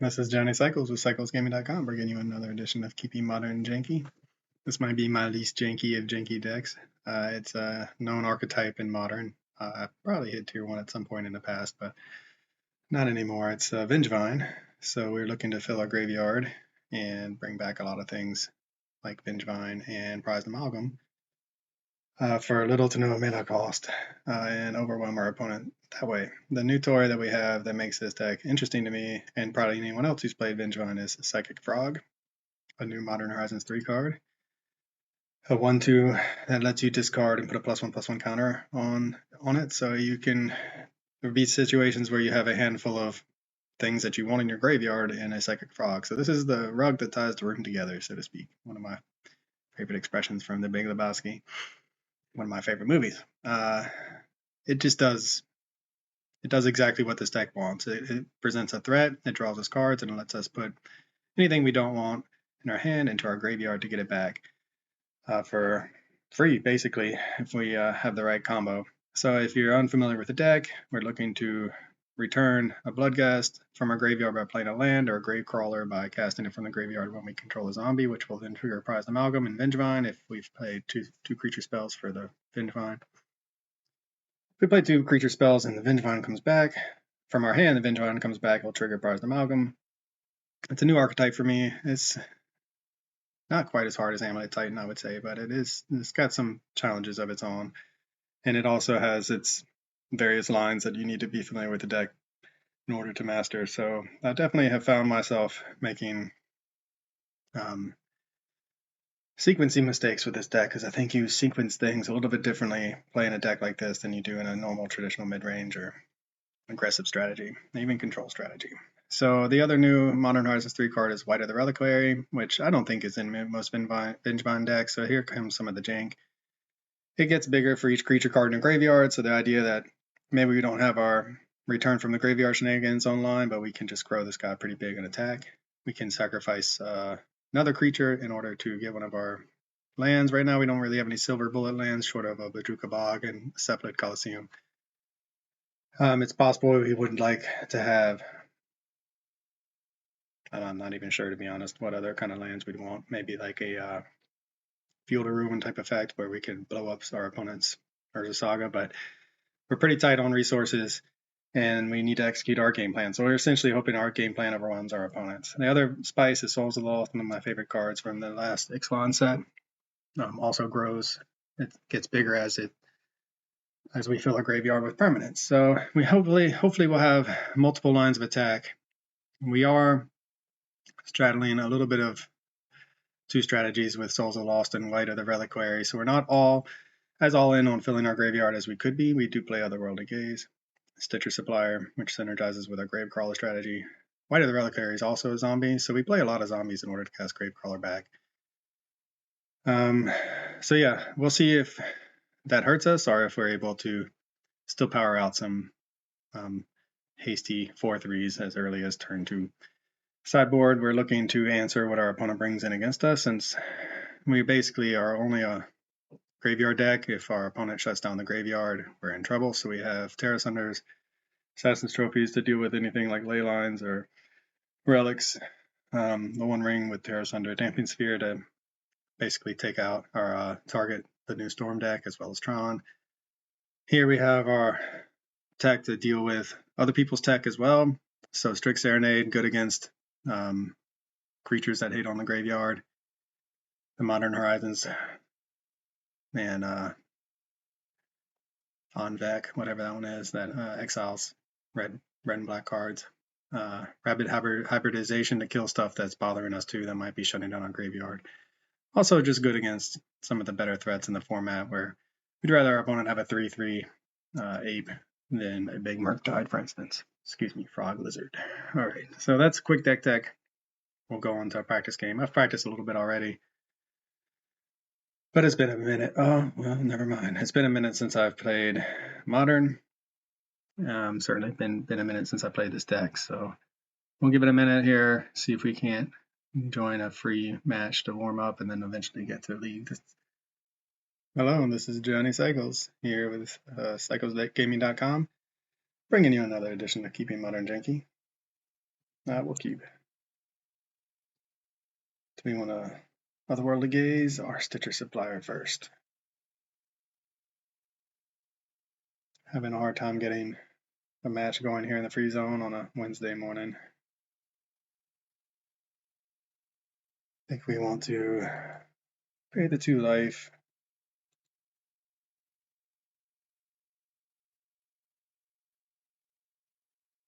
This is Johnny Cycles with CyclesGaming.com, bringing you another edition of Keeping Modern Janky. This might be my least janky of janky decks. It's a known archetype in Modern. I've probably hit tier 1 at some point in the past, but not anymore. It's Vengevine. So we're looking to fill our graveyard and bring back a lot of things like Vengevine and Prized Amalgam for little to no mana cost and overwhelm our opponent that way. The new toy that we have that makes this deck interesting to me, and probably anyone else who's played Vengevine, is Psychic Frog, a new Modern Horizons 3 card. A 1/2 that lets you discard and put a +1/+1 counter on it, so you can. There will be situations where you have a handful of things that you want in your graveyard and a Psychic Frog. So this is the rug that ties the room together, so to speak. One of my favorite expressions from The Big Lebowski. One of my favorite movies. It just does. It does exactly what this deck wants. It presents a threat, it draws us cards, and it lets us put anything we don't want in our hand into our graveyard to get it back for free, basically, if we have the right combo. So if you're unfamiliar with the deck, we're looking to return a Bloodghast from our graveyard by playing a land, or a Gravecrawler by casting it from the graveyard when we control a zombie, which will then trigger Prized Amalgam and Vengevine if we've played two creature spells for the Vengevine. If we play 2 creature spells and the Vengevine comes back from our hand, the Vengevine comes back, will trigger Prized Amalgam. It's a new archetype for me. It's not quite as hard as Amulet Titan, I would say, but it's got some challenges of its own. And it also has its various lines that you need to be familiar with the deck in order to master. So I definitely have found myself making sequencing mistakes with this deck, because I think you sequence things a little bit differently playing a deck like this than you do in a normal traditional mid-range or aggressive strategy, even control strategy. So the other new Modern Horizons 3 card is Wight of the Reliquary, which I don't think is in most Vengevine decks. So here comes some of the jank. It gets bigger for each creature card in a graveyard, so the idea that maybe we don't have our return from the graveyard shenanigans online, but we can just grow this guy pretty big and attack. We can sacrifice another creature in order to get one of our lands. Right now we don't really have any silver bullet lands short of a Badruka Bog and Cephalid Coliseum. It's possible we would like to have, I'm not even sure, to be honest, what other kind of lands we'd want. Maybe like a Field of Ruin type effect where we can blow up our opponent's Urza Saga, but we're pretty tight on resources and we need to execute our game plan. So we're essentially hoping our game plan overwhelms our opponents. The other spice is Souls of Loth, one of my favorite cards from the last Ixalan set. Also grows. It gets bigger as we fill our graveyard with permanents. So we hopefully we'll have multiple lines of attack. We are straddling a little bit of 2 strategies with Souls of Lost and Wight of the Reliquary, so we're not all in on filling our graveyard as we could be. We do play Otherworldly Gaze, Stitcher Supplier, which synergizes with our Gravecrawler strategy. Wight of the Reliquary is also a zombie, so we play a lot of zombies in order to cast Gravecrawler back. So yeah, we'll see if that hurts us or if we're able to still power out some hasty 4/3s as early as turn 2. Sideboard, we're looking to answer what our opponent brings in against us, since we basically are only a graveyard deck. If our opponent shuts down the graveyard, we're in trouble. So we have Terra Sunders, Assassin's Trophies to deal with anything like ley lines or relics. The One Ring with Terra Sunder, Damping Sphere to basically take out our target the new Storm deck, as well as Tron. Here we have our tech to deal with other people's tech as well. So Strict Serenade, good against creatures that hate on the graveyard. The Modern Horizons and Onvec, whatever that one is, that exiles red and black cards. Rapid hybridization to kill stuff that's bothering us too, that might be shutting down our graveyard. Also just good against some of the better threats in the format, where we'd rather our opponent have a 3/3 ape than a big Murktide, for instance. Excuse me, Frog Lizard. All right, so that's quick deck tech. We'll go on to a practice game. I've practiced a little bit already, but it's been a minute. Oh, well, never mind. It's been a minute since I've played Modern. Certainly been a minute since I played this deck, so we'll give it a minute here, see if we can't join a free match to warm up and then eventually get to league. Hello, this is Johnny Cycles here with CyclesGaming.com, bringing you another edition of Keeping Modern Janky. We'll keep. Do we want to Otherworldly Gaze or Stitcher Supplier first? Having a hard time getting a match going here in the free zone on a Wednesday morning. I think we want to pay the 2 life.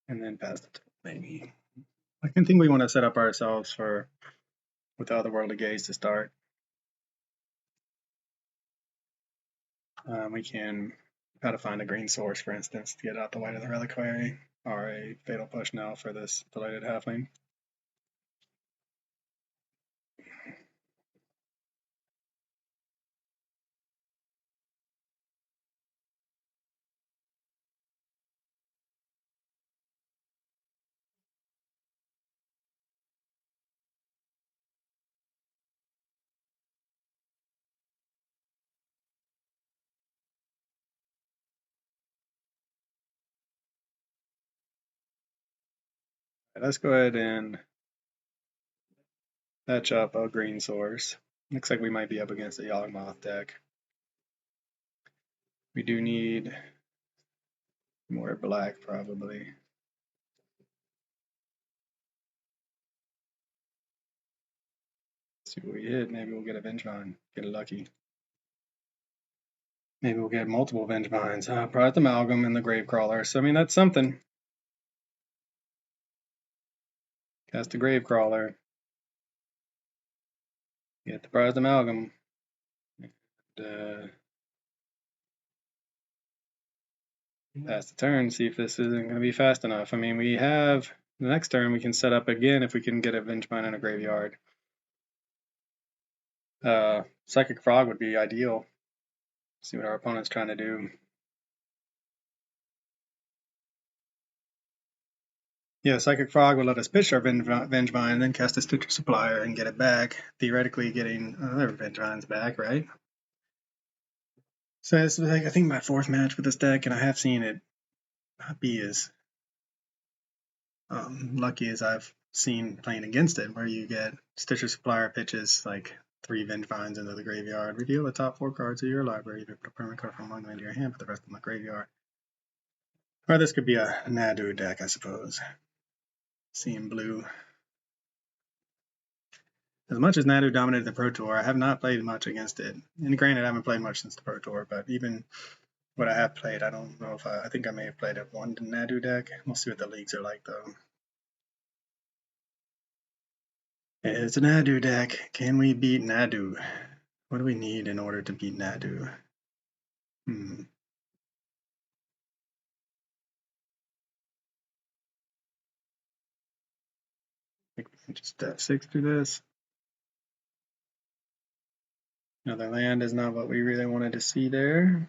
And then pass the maybe. I think we want to set up ourselves for with the Otherworldly Gaze to start. We can try to find a green source, for instance, to get out the White of the Reliquary, or a Fatal Push now for this Delighted Halfling. Let's go ahead and fetch up a green source. Looks like we might be up against a Yawgmoth deck. We do need more black, probably. Let's see what we hit. Maybe we'll get a Vengevine. Get lucky. Maybe we'll get multiple Vengevines. Product Amalgam and the Gravecrawler. So, I mean, that's something. Cast a Gravecrawler. Get the Product Amalgam. And, pass the turn, see if this isn't going to be fast enough. I mean, we have the next turn we can set up again if we can get a Vengevine in a graveyard. Psychic Frog would be ideal. See what our opponent's trying to do. Yeah, Psychic Frog will let us pitch our Vengevine, then cast a Stitcher Supplier and get it back. Theoretically getting another Vengevine's back, right? So it's like, I think my 4th match with this deck, and I have seen it not be as lucky as I've seen playing against it, where you get Stitcher Supplier pitches like 3 Vengevines into the graveyard, reveal the top 4 cards of your library, either put a permanent card from among them into your hand, put the rest in the graveyard. Or this could be a Nadu deck, I suppose. Seeing blue. As much as Nadu dominated the Pro Tour, I have not played much against it. And granted, I haven't played much since the Pro Tour, but even what I have played, I don't know if I think I may have played a 1 Nadu deck. We'll see what the leagues are like, though. It's a Nadu deck. Can we beat Nadu? What do we need in order to beat Nadu? I think we can just step 6 through this. Another land is not what we really wanted to see there.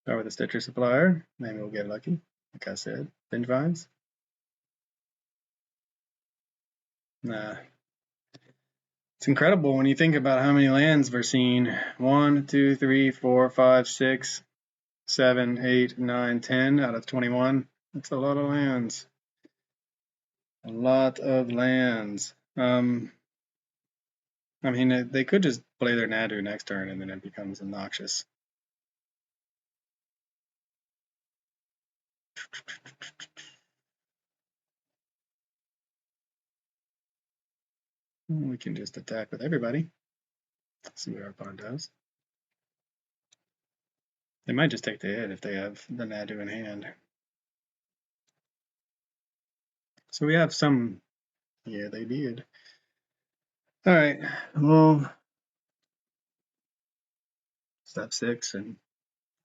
Start with a Stitcher Supplier. Maybe we'll get lucky. Like I said, Vengevines. Nah. It's incredible when you think about how many lands we're seeing. 1, 2, 3, 4, 5, 6, 7, 8, 9, 10 out of 21. That's a lot of lands. A lot of lands. I mean, they could just play their Nadu next turn and then it becomes obnoxious. We can just attack with everybody. See what our opponent does. They might just take the hit if they have the Nadu in hand. So we have some. Yeah, they did. All right. Well, step 6 and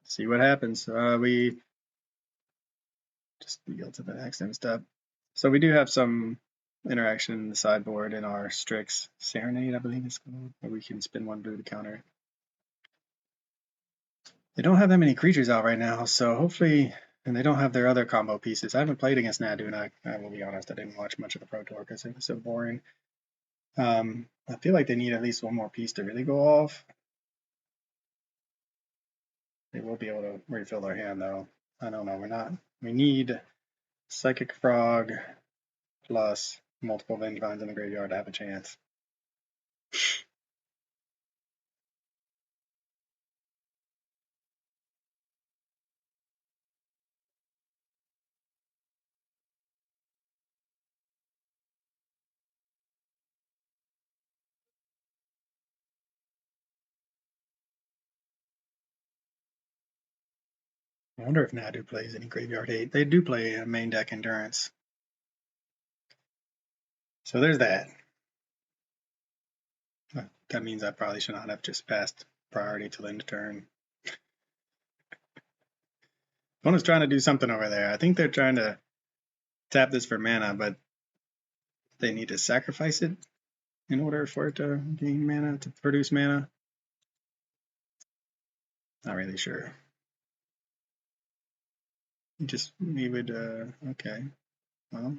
see what happens. We just yield to the next step. So we do have some interaction in the sideboard in our Strix Serenade, I believe it's called, where we can spin 1 blue to counter it. They don't have that many creatures out right now, so hopefully, and they don't have their other combo pieces. I haven't played against Nadu, and I will be honest, I didn't watch much of the Pro Tour because it was so boring. I feel like they need at least one more piece to really go off. They will be able to refill their hand though. I don't know, we're not. We need Psychic Frog plus multiple Vengevines in the graveyard to have a chance. I wonder if Nadu plays any graveyard hate. They do play a main deck endurance. So there's that. That means I probably should not have just passed priority till end of turn. Opponent's trying to do something over there. I think they're trying to tap this for mana, but they need to sacrifice it in order for it to gain mana, to produce mana. Not really sure. We would, okay. Well,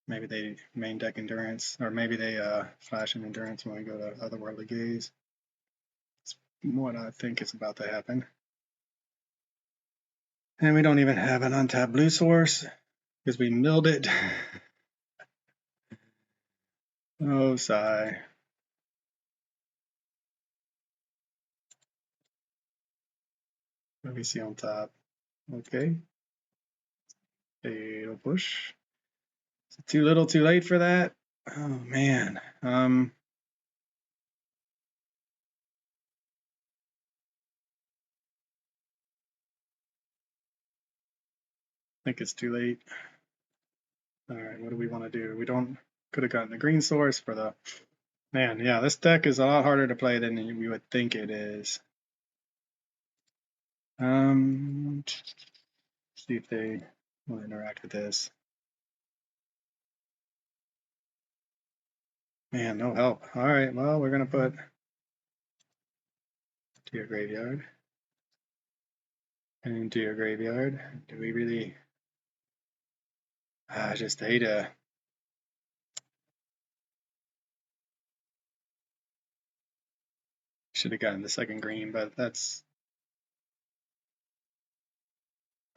maybe they main deck endurance, or maybe they flash an endurance when we go to Otherworldly Gaze. It's what I think is about to happen. And we don't even have an untapped blue source because we milled it. Oh, sigh. What do we see on top? Okay. Fatal push. Is it too little, too late for that? Oh man. I think it's too late. All right, what do we want to do? We don't could have gotten the green source for the man. Yeah, this deck is a lot harder to play than we would think it is. See if they will interact with this. Man, no help. All right, well, we're gonna put to your graveyard and into your graveyard. Do we really? I just hate a. Should have gotten the second green, but that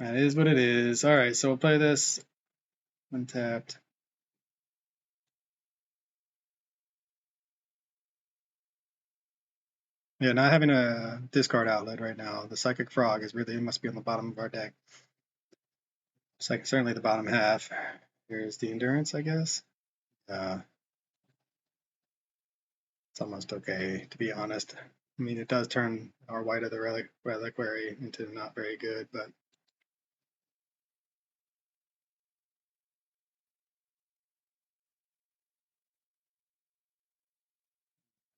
is what it is. All right, so we'll play this untapped. Yeah, not having a discard outlet right now. The Psychic Frog is really, it must be on the bottom of our deck. Certainly the bottom half. Here's the Endurance, I guess. It's almost okay, to be honest. I mean, it does turn our White of the Reliquary into not very good, but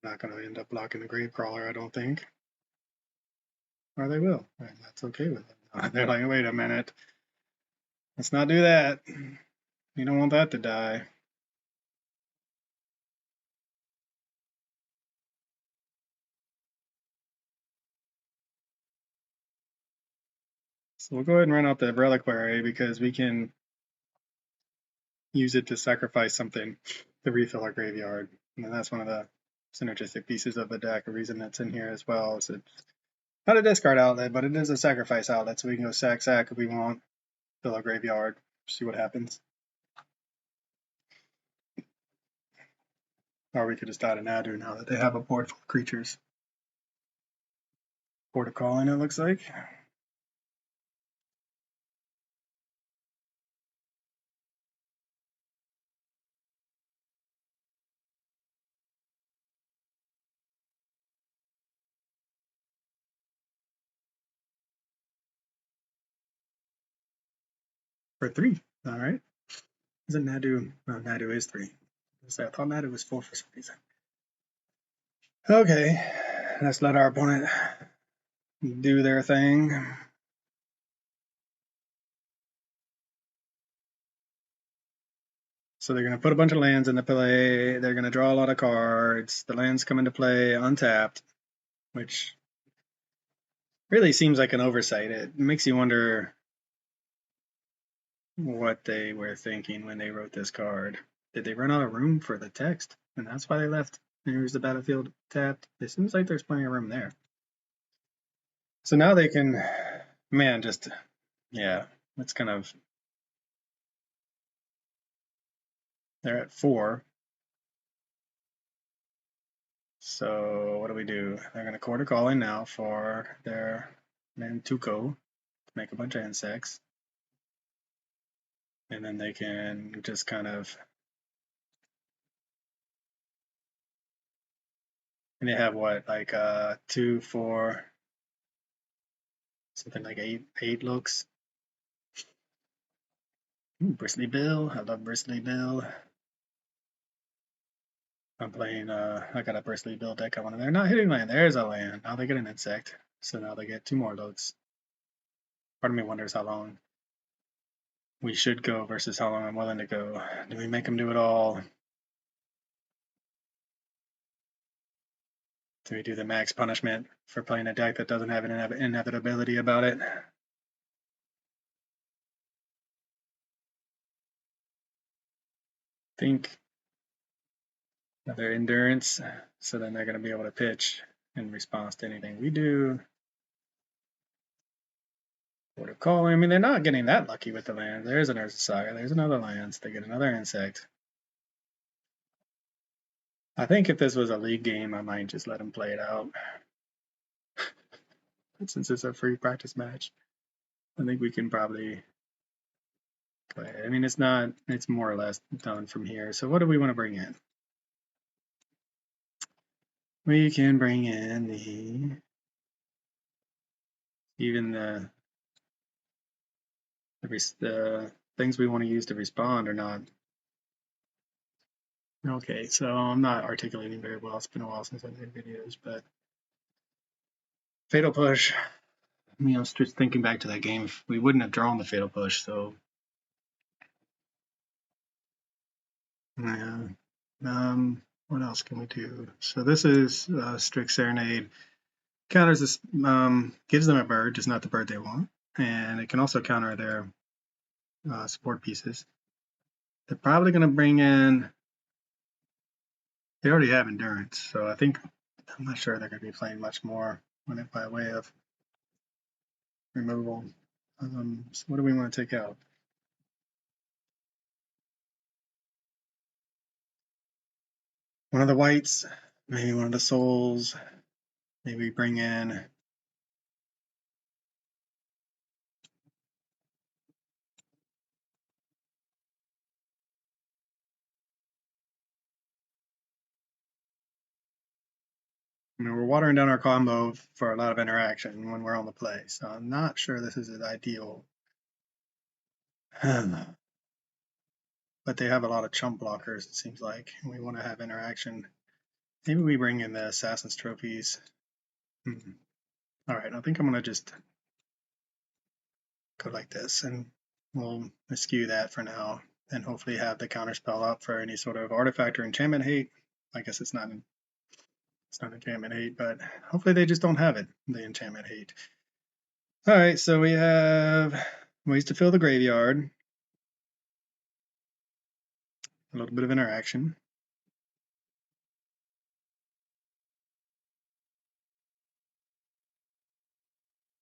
not going to end up blocking the Gravecrawler, I don't think. Or they will, and that's okay with them. They're like, wait a minute. Let's not do that. You don't want that to die. So we'll go ahead and run out the Reliquary because we can use it to sacrifice something to refill our graveyard. And that's one of the synergistic pieces of the deck. A reason that's in here as well is it's not a discard outlet, but it is a sacrifice outlet, so we can go sack if we want, fill our graveyard, see what happens. Or we could just add an Nadu now that they have a board full of creatures. Board of Calling, it looks like. For 3. All right. Isn't Nadu? No, Nadu is 3. I thought Nadu was 4 for some reason. Okay. Let's let our opponent do their thing. So they're going to put a bunch of lands into play. They're going to draw a lot of cards. The lands come into play untapped, which really seems like an oversight. It makes you wonder what they were thinking when they wrote this card. Did they run out of room for the text? And that's why they left Here's the Battlefield tapped. It seems like there's plenty of room there. So now they can, man, just, yeah, it's kind of, they're at 4. So what do we do? They're going to quarter call in now for their Mantuko to make a bunch of insects. And then they can just kind of, and they have what, like 2, 4, something like eight looks. Ooh, Bristly Bill. I love Bristly Bill. I'm playing, I got a Bristly Bill deck. I want they're not hitting land. There's a land. Now they get an insect. So now they get 2 more looks. Part of me wonders how long we should go versus how long I'm willing to go. Do we make them do it all? Do we do the max punishment for playing a deck that doesn't have an inevitability about it? Think another endurance, so then they're going to be able to pitch in response to anything we do. What a call. I mean, they're not getting that lucky with the lands. There's an Urza Saga. There's another lands. They get another insect. I think if this was a league game, I might just let them play it out. But since it's a free practice match, I think we can probably play it. I mean, it's not, it's more or less done from here. So what do we want to bring in? We can bring in even the things we want to use to respond or not. Okay, so I'm not articulating very well. It's been a while since I made videos, but Fatal Push. I mean, I was just thinking back to that game. We wouldn't have drawn the Fatal Push, so yeah. What else can we do? So this is Strict Serenade. Counters this, gives them a bird, just not the bird they want, and it can also counter their support pieces. They're probably going to bring in. They already have endurance, so I think I'm not sure they're going to be playing much more on it by way of removal. So what do we want to take out? One of the whites, maybe one of the souls. Maybe bring in. I mean, we're watering down our combo for a lot of interaction when we're on the play, so I'm not sure this is an ideal. But they have a lot of chump blockers, it seems like, and we want to have interaction. Maybe we bring in the Assassin's Trophies. All right, I think I'm going to just go like this, and we'll eschew that for now, and hopefully have the counterspell up for any sort of artifact or enchantment hate. I guess it's not enchantment hate, but hopefully they just don't have it, the enchantment hate. All right, so we have ways to fill the graveyard. A little bit of interaction.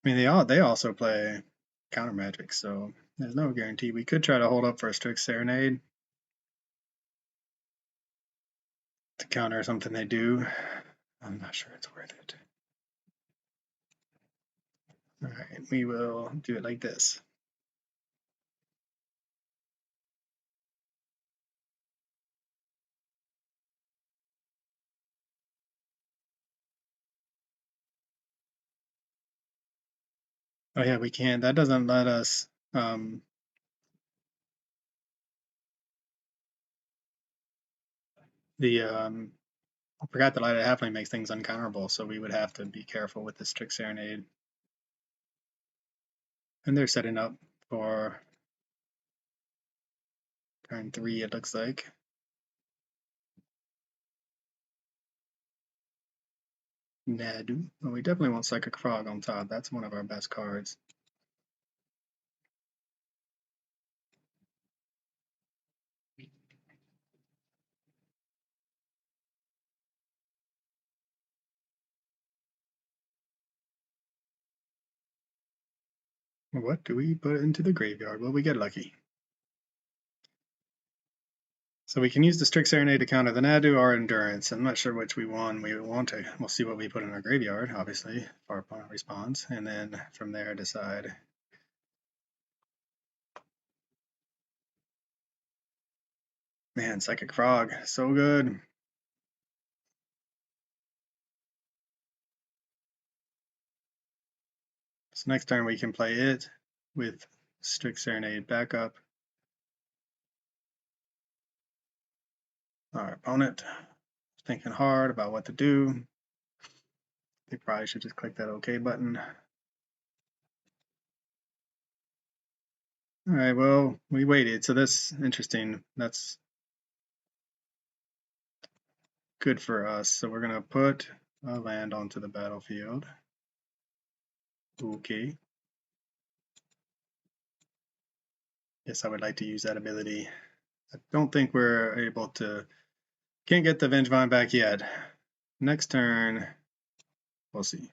I mean, they also play counter magic, so there's no guarantee. We could try to hold up for a Strict Serenade to counter something they do. I'm not sure it's worth it. All right, we will do it like this. Oh yeah, we can. That doesn't let us. I forgot that Light Halfling makes things uncounterable, so we would have to be careful with the Strict Serenade. And they're setting up for turn 3, it looks like. Nadu. Well, we definitely want Psychic Frog on top. That's one of our best cards. What do we put into the graveyard? Will we get lucky? So we can use the Strict Serenade to counter the Nadu or Endurance. I'm not sure which we want. We'll see what we put in our graveyard, obviously, if our opponent responds, and then from there decide. Man, Psychic Frog, so good. So next turn we can play it with Strict Serenade backup. Our opponent is thinking hard about what to do. They probably should just click that OK button. All right, well, we waited, so that's interesting. That's good for us. So we're gonna put a land onto the battlefield. Okay. Yes, I would like to use that ability. I don't think we're able to, can't get the Vengevine back yet. Next turn, we'll see.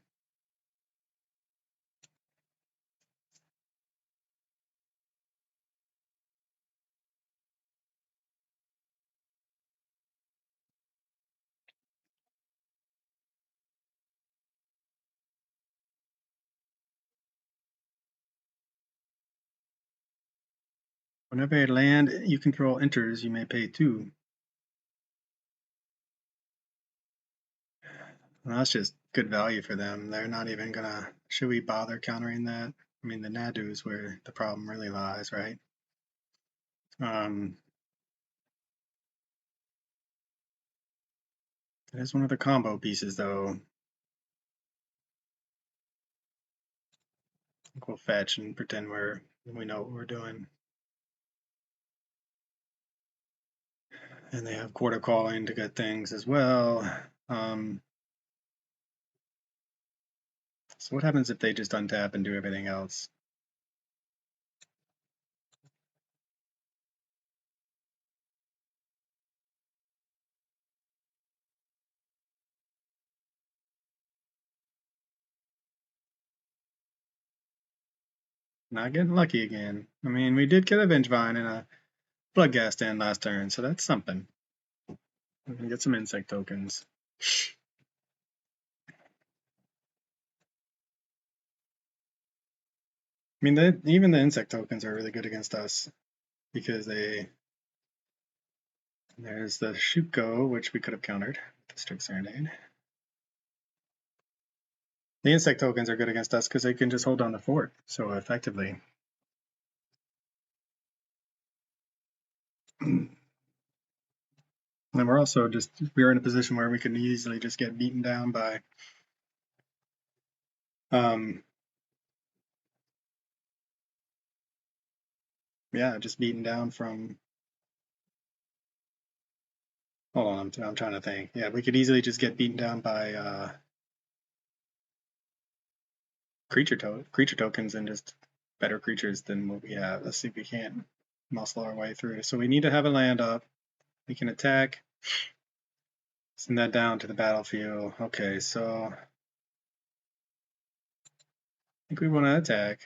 Whenever a land you control enters, you may pay 2. Well, that's just good value for them. They're not even gonna, should we bother countering that? I mean, the Nadu is where the problem really lies, right? It is one of the combo pieces, though. I think we'll fetch and pretend we know what we're doing. And they have quarter calling to get things as well. So what happens if they just untap and do everything else? Not getting lucky again. I mean, we did get a Vengevine and a Bloodghast in last turn, so that's something. We can get some insect tokens. I mean, even the insect tokens are really good against us because there's the Shuko, which we could have countered with the Strict Serenade. The insect tokens are good against us because they can just hold down the fort so effectively. And we're also we're in a position where we can easily just get beaten down by yeah, just beaten down from, hold on, I'm trying to think. Yeah, we could easily just get beaten down by creature tokens and just better creatures than what we have. Let's see if we can't muscle our way through. So we need to have a land up. We can attack. Send that down to the battlefield. Okay, so I think we want to attack.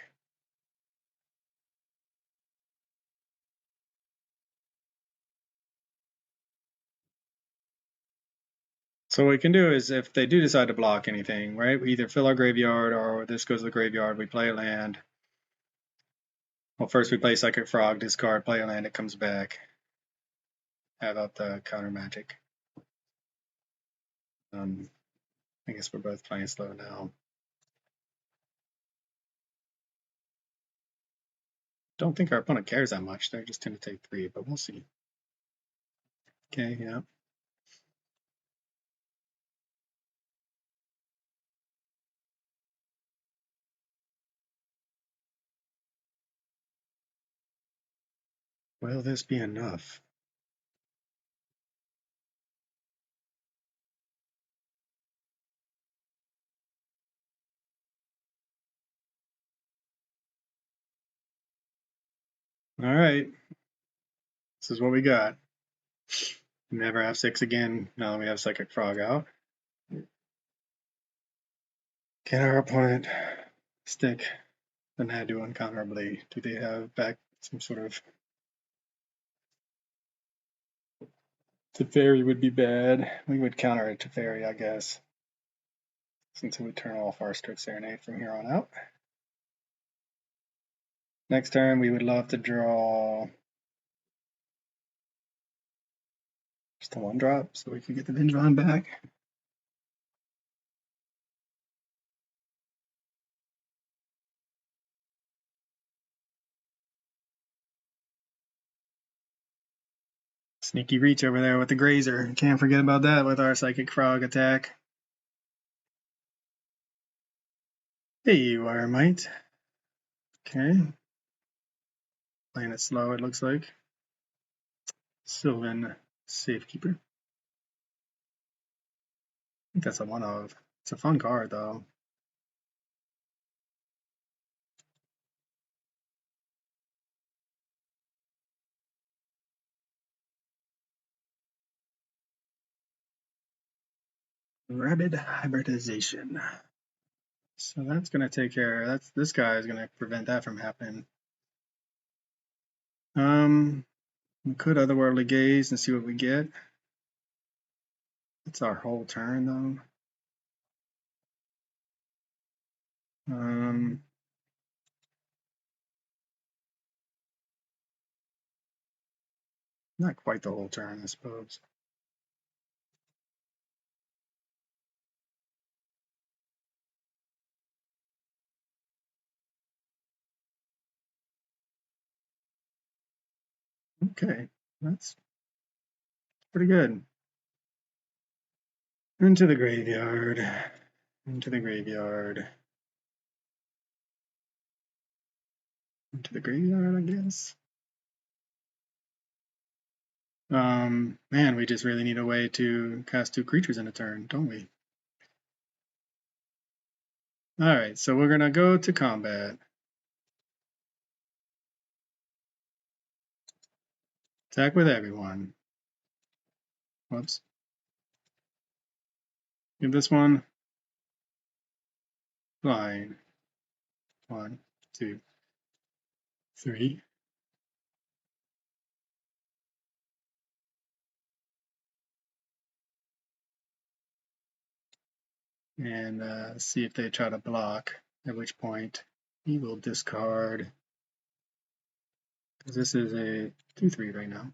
So what we can do is if they do decide to block anything, right, we either fill our graveyard or this goes to the graveyard, we play a land. Well, first we play Psychic Frog, discard, play a land, it comes back. Have up the counter magic. I guess we're both playing slow now. Don't think our opponent cares that much. They're just going to take 3, but we'll see. Okay, yeah. Will this be enough? All right. This is what we got. Never have 6 again now that we have Psychic Frog out. Can our opponent stick the Nadu uncounterably? Do they have back some sort of... Teferi would be bad. We would counter a Teferi, I guess, since it would turn off our strict serenade from here on out. Next turn, we would love to draw just a 1-drop so we can get the Vengevine back. Sneaky reach over there with the Grazer. Can't forget about that with our Psychic Frog attack. Hey, you are, mate. Okay. Playing it slow, it looks like. Sylvan Safekeeper. I think that's a 1-of. It's a fun card, though. Rabid Hybridization. So that's going to take care of... This guy is going to prevent that from happening. We could Otherworldly Gaze and see what we get. That's our whole turn, though. Not quite the whole turn, I suppose. Okay, that's pretty good. Into the graveyard. Into the graveyard. Into the graveyard, I guess. Man, we just really need a way to cast 2 creatures in a turn, don't we? Alright, so we're gonna go to combat. Attack with everyone. Whoops. Give this one flying. 1, 2, 3. And see if they try to block, at which point he will discard, because this is a 2/3 right now.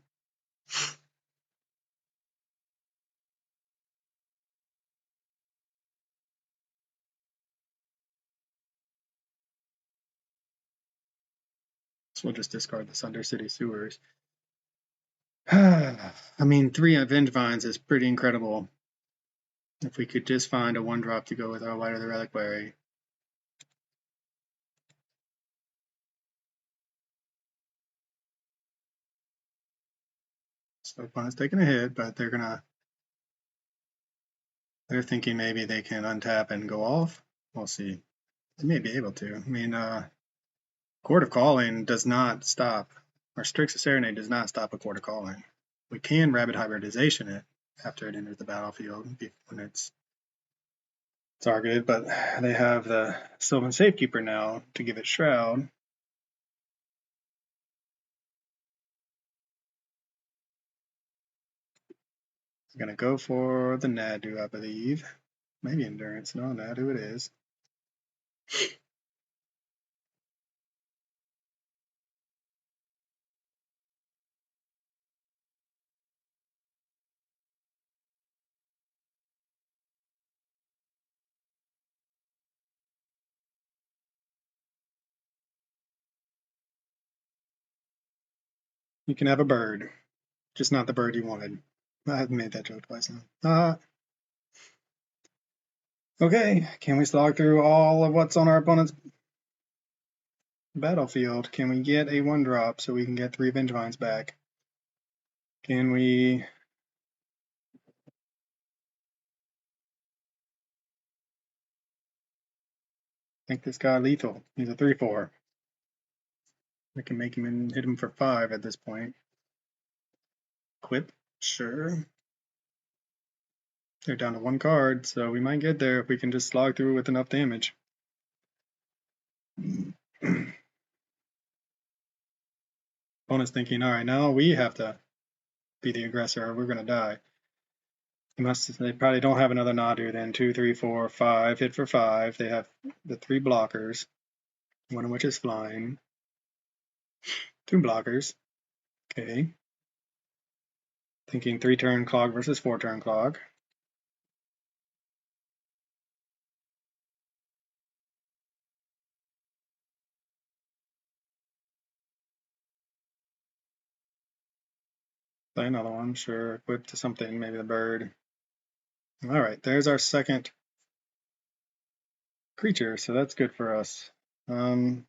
So we'll just discard the Undercity Sewers. I mean, 3 Vengevines is pretty incredible. If we could just find a 1-drop to go with our Light of the Reliquary. So opponent's taking a hit, but they're thinking maybe they can untap and go off. We'll see. They may be able to. I mean, Court of Calling does not stop, or Strix Serenade does not stop a Court of Calling. We can Rabid Hybridization it after it enters the battlefield when it's targeted, but they have the Sylvan Safekeeper now to give it Shroud. I'm going to go for the Nadu, I believe. Maybe Endurance. No, Nadu it is. You can have a bird, just not the bird you wanted. I've made that joke twice now. Okay, can we slog through all of what's on our opponent's battlefield? Can we get a 1-drop so we can get 3 Vengevines back? Can we... Make this guy lethal? He's a 3/4. We can make him and hit him for 5 at this point. Quip, sure. They're down to 1 card, so we might get there if we can just slog through with enough damage. Opponent's thinking, all right, now we have to be the aggressor or we're going to die. They probably don't have another Nadu then. 2, 3, 4, 5. Hit for 5. They have the 3 blockers, one of which is flying. 2 blockers. Okay. Thinking 3-turn clog versus 4-turn clog. Play another one, sure. Equipped to something, maybe the bird. All right, there's our second creature, so that's good for us. I'm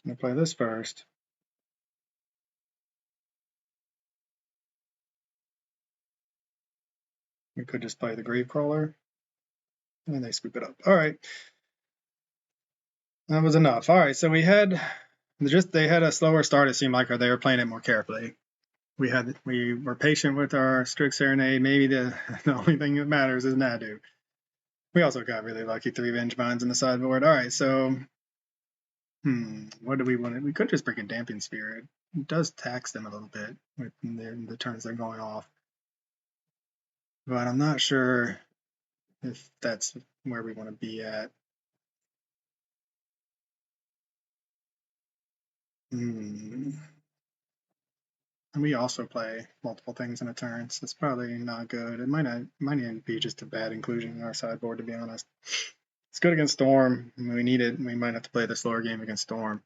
gonna play this first. We could just play the Gravecrawler, and they scoop it up. All right, that was enough. All right, so they had a slower start. It seemed like, or they were playing it more carefully. We were patient with our Strict Serenade. Maybe the only thing that matters is Nadu. We also got really lucky 3 Vengevines in the sideboard. All right, so what do we want? We could just bring a Damping Spirit. It does tax them a little bit with the turns they're going off, but I'm not sure if that's where we want to be at. And we also play multiple things in a turn, so it's probably not good. It might even be just a bad inclusion in our sideboard, to be honest. It's good against Storm. We need it. We might have to play the slower game against Storm.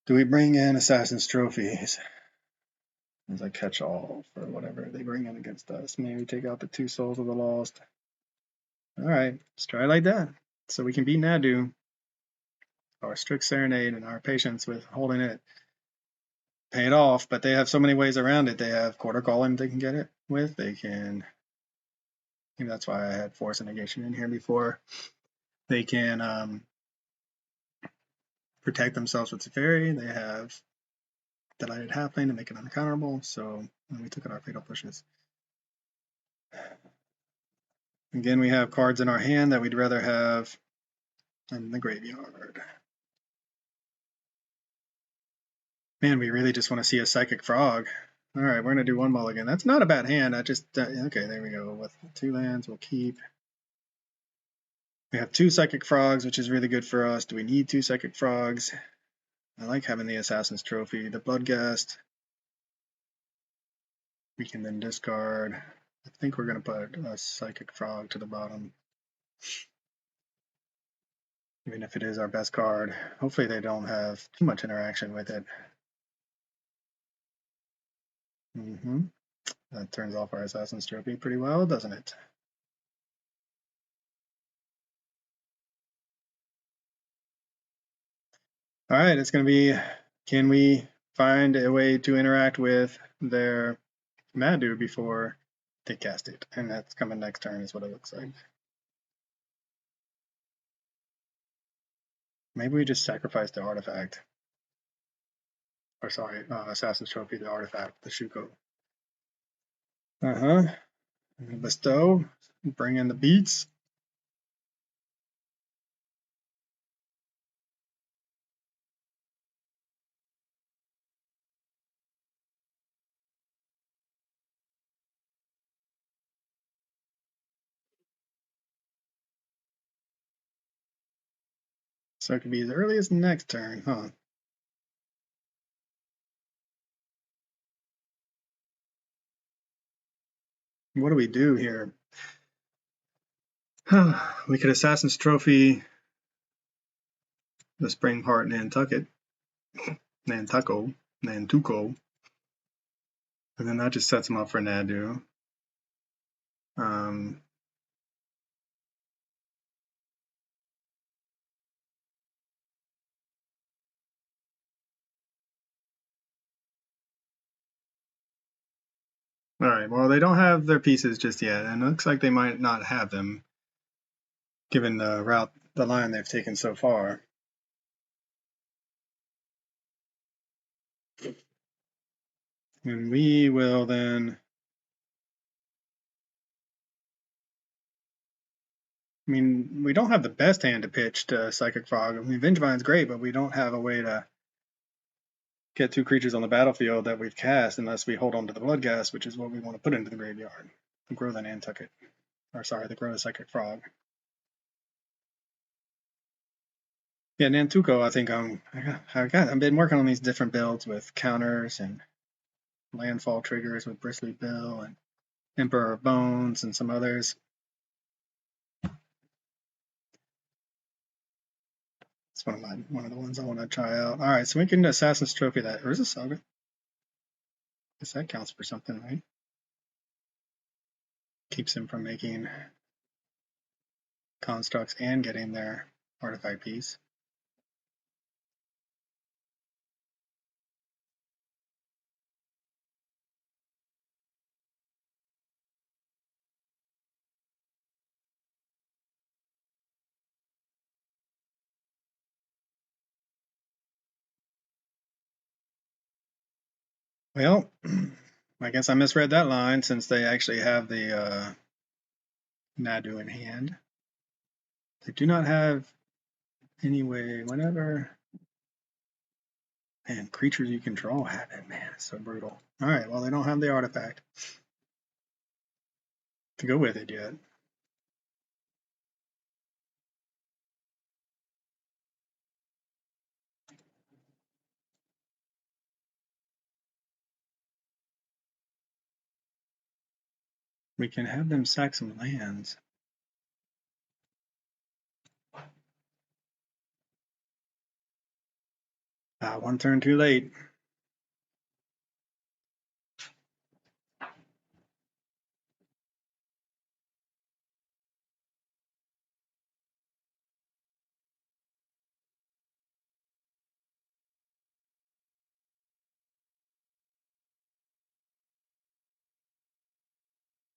Do we bring in Assassin's Trophies as a catch-all for whatever they bring in against us? Maybe take out the 2 Souls of the Lost. All right, let's try it like that. So we can beat Nadu, our Strict Serenade, and our patience with holding it. Pay it off, but they have so many ways around it. They have Quarter Calling they can get it with. They can. Maybe that's why I had Force and Negation in here before. They can protect themselves with Teferi. They have Delighted Halfling to make it uncounterable. So we took out our Fatal Pushes. Again, we have cards in our hand that we'd rather have in the graveyard. Man, we really just want to see a Psychic Frog. All right, we're going to do 1 mulligan. That's not a bad hand. Okay, there we go. With 2 lands, we'll keep. We have 2 Psychic Frogs, which is really good for us. Do we need 2 Psychic Frogs? I like having the Assassin's Trophy. The Bloodghast, we can then discard. I think we're going to put a Psychic Frog to the bottom, even if it is our best card. Hopefully they don't have too much interaction with it. That turns off our Assassin's Trophy pretty well, doesn't it? All right, it's going to be, can we find a way to interact with their Nadu before they cast it? And that's coming next turn is what it looks like. Maybe we just sacrifice the artifact. Or sorry, Assassin's Trophy, the artifact, the Shuko. Bestow, bring in the beats. So it could be as early as next turn, huh? What do we do here? We could Assassin's Trophy the Spring Heart Nantucket. Nantuko. And then that just sets him up for Nadu. All right, well, they don't have their pieces just yet, and it looks like they might not have them, given the line they've taken so far. And we will then I mean, we don't have the best hand to pitch to Psychic Frog. I mean, Vengevine's great, but we don't have a way to get 2 creatures on the battlefield that we've cast unless we hold on to the Bloodghast, which is what we want to put into the graveyard. The grow the Nantucket. Or sorry, the grow the Psychic Frog. Yeah, Nantuko, I think I've been working on these different builds with counters and landfall triggers with Bristly Bill and Emperor of Bones and some others. It's one of the ones I want to try out. All right, so we can Assassin's Trophy that. Or is it Saga? I guess that counts for something, right? Keeps him from making constructs and getting their artifact piece. Well, I guess I misread that line since they actually have the Nadu in hand. They do not have any way, whenever. Man, creatures you control have it. Man, it's so brutal. All right, well, they don't have the artifact to go with it yet. We can have them sack some lands. One turn too late.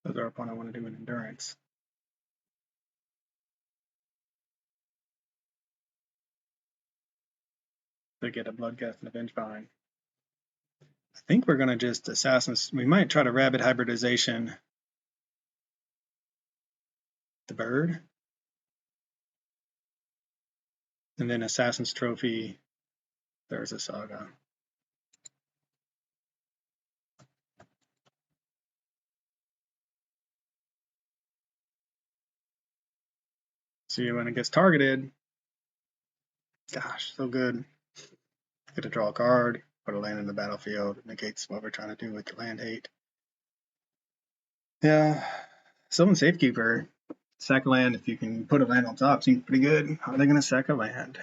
Does our opponent want to do an endurance? To get a Bloodghast and a Vengevine. I think we're going to just Assassins. We might try to Rabbit Hybridization the bird. And then Assassin's Trophy. There's a Saga. See when it gets targeted. Gosh, so good. Get to draw a card, put a land in the battlefield. It negates what we're trying to do with the land hate. Yeah, Sylvan Safekeeper. Sack a land if you can put a land on top. Seems pretty good. How are they going to sack a land?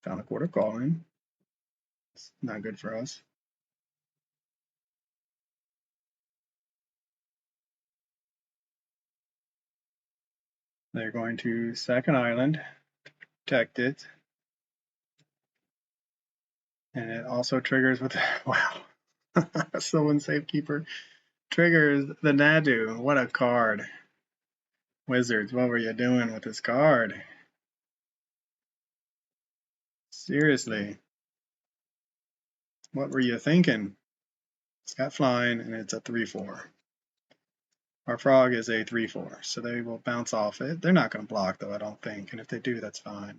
Found a Quarter Calling. It's not good for us. They're going to sack an island, protect it. And it also triggers with, wow, Sylvan Safekeeper triggers the Nadu. What a card. Wizards, what were you doing with this card? Seriously. What were you thinking? It's got flying and it's a 3/4. Our frog is a 3/4, so they will bounce off it. They're not going to block though, I don't think. And if they do, that's fine.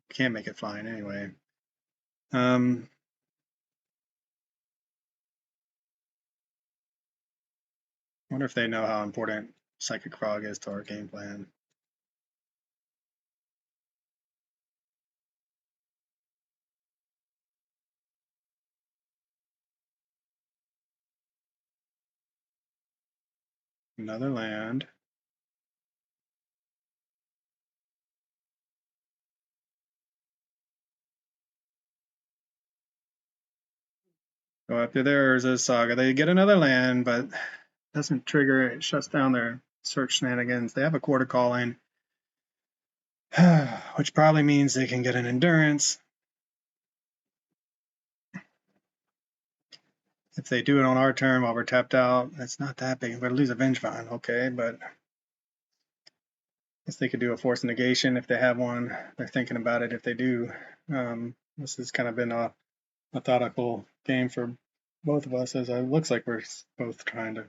Can't make it flying anyway. Wonder if they know how important Psychic Frog is to our game plan. Another land. Go after theirs as Saga. They get another land, but doesn't trigger it. It shuts down their search shenanigans. They have a Quarter Calling, which probably means they can get an Endurance. If they do it on our turn while we're tapped out, it's not that big. We're going to lose a Vengevine, okay, but guess they could do a force negation if they have one. They're thinking about it if they do. This has kind of been a methodical game for both of us, as it looks like we're both trying to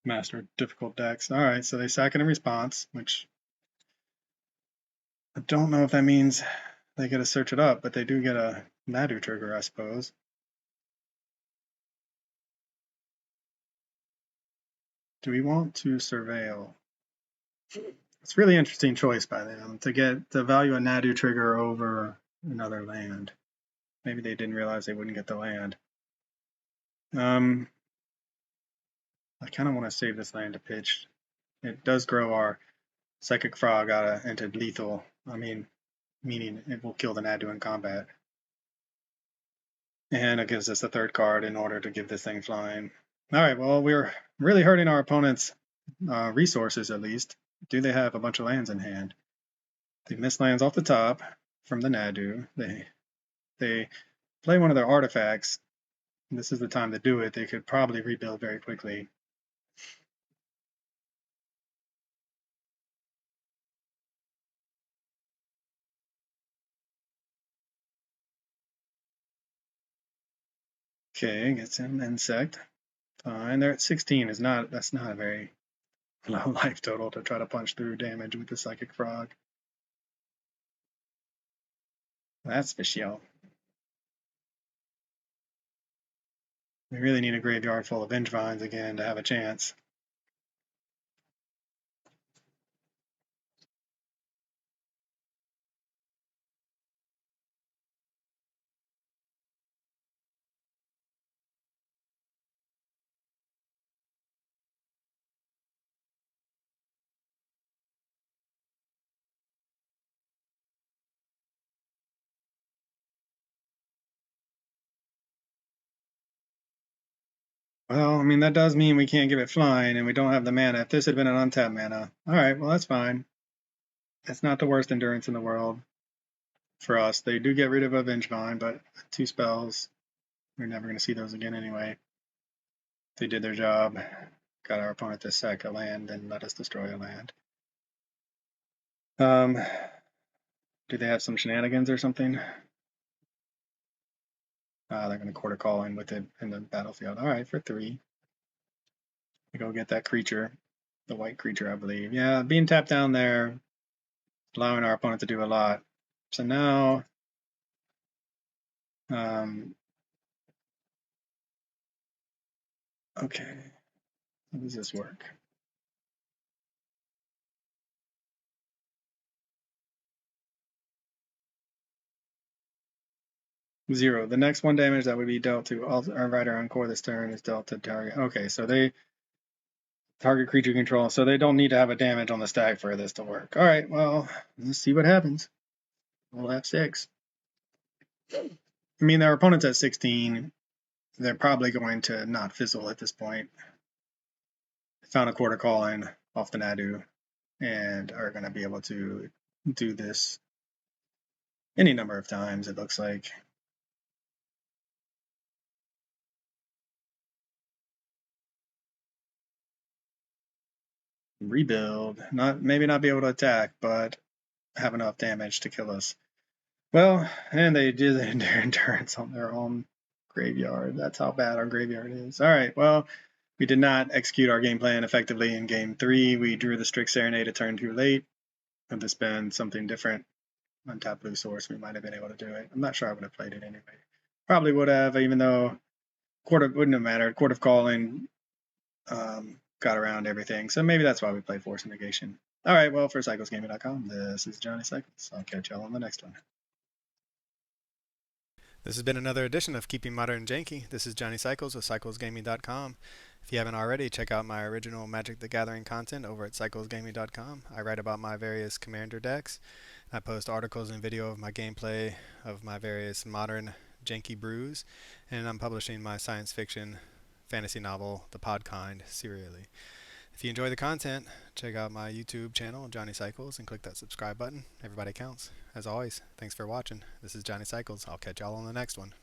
master difficult decks. All right, so they sack it in response, which I don't know if that means they get to search it up, but they do get a Nadu trigger, I suppose. Do we want to surveil? It's a really interesting choice by them to get the value of Nadu trigger over another land. Maybe they didn't realize they wouldn't get the land. I kind of want to save this land to pitch. It does grow our Psychic Frog into lethal. Meaning it will kill the Nadu in combat. And it gives us a third card in order to give this thing flying. All right, well, we're really hurting our opponent's resources, at least. Do they have a bunch of lands in hand? They miss lands off the top from the Nadu. They play one of their artifacts. This is the time to do it. They could probably rebuild very quickly. Okay, gets an insect. Fine. They're at 16. That's not a very low life total to try to punch through damage with the Psychic Frog. That's special. We really need a graveyard full of Vengevines again to have a chance. Well, that does mean we can't give it flying, and we don't have the mana. If this had been an untapped mana, all right, well, that's fine. It's not the worst endurance in the world for us. They do get rid of a Vengevine, but 2 spells, we're never going to see those again anyway. They did their job, got our opponent to sack a land and let us destroy a land. Do they have some shenanigans or something? They're going to quarter call in with it in the battlefield. All right, for 3. We go get that creature, the white creature, I believe. Yeah, being tapped down there, allowing our opponent to do a lot. So now, okay, how does this work? Zero. The next 1 damage that would be dealt to our rider on core this turn is dealt to target. Okay, so they target creature control, so they don't need to have a damage on the stack for this to work. All right, well, let's see what happens. We'll have 6. Their opponent's at 16. They're probably going to not fizzle at this point. They found a quarter call in off the Nadu and are going to be able to do this any number of times, it looks like. Rebuild. Maybe not be able to attack, but have enough damage to kill us. Well, and they did their endurance on their own graveyard. That's how bad our graveyard is. All right, well, we did not execute our game plan effectively in game 3. We drew the Strict Serenade a turn too late. Had this been something different on Tap Blue Source, we might have been able to do it. I'm not sure I would have played it anyway. Probably would have, even though wouldn't have mattered. Court of Calling got around everything. So maybe that's why we play Force Negation. All right, well, for CyclesGaming.com, this is Johnny Cycles. I'll catch y'all on the next one. This has been another edition of Keeping Modern Janky. This is Johnny Cycles with CyclesGaming.com. If you haven't already, check out my original Magic the Gathering content over at CyclesGaming.com. I write about my various commander decks. I post articles and video of my gameplay of my various modern janky brews, and I'm publishing my science fiction fantasy novel, The Podkind, serially. If you enjoy the content, check out my YouTube channel, Johnny Cycles, and click that subscribe button. Everybody counts. As always, thanks for watching. This is Johnny Cycles. I'll catch y'all on the next one.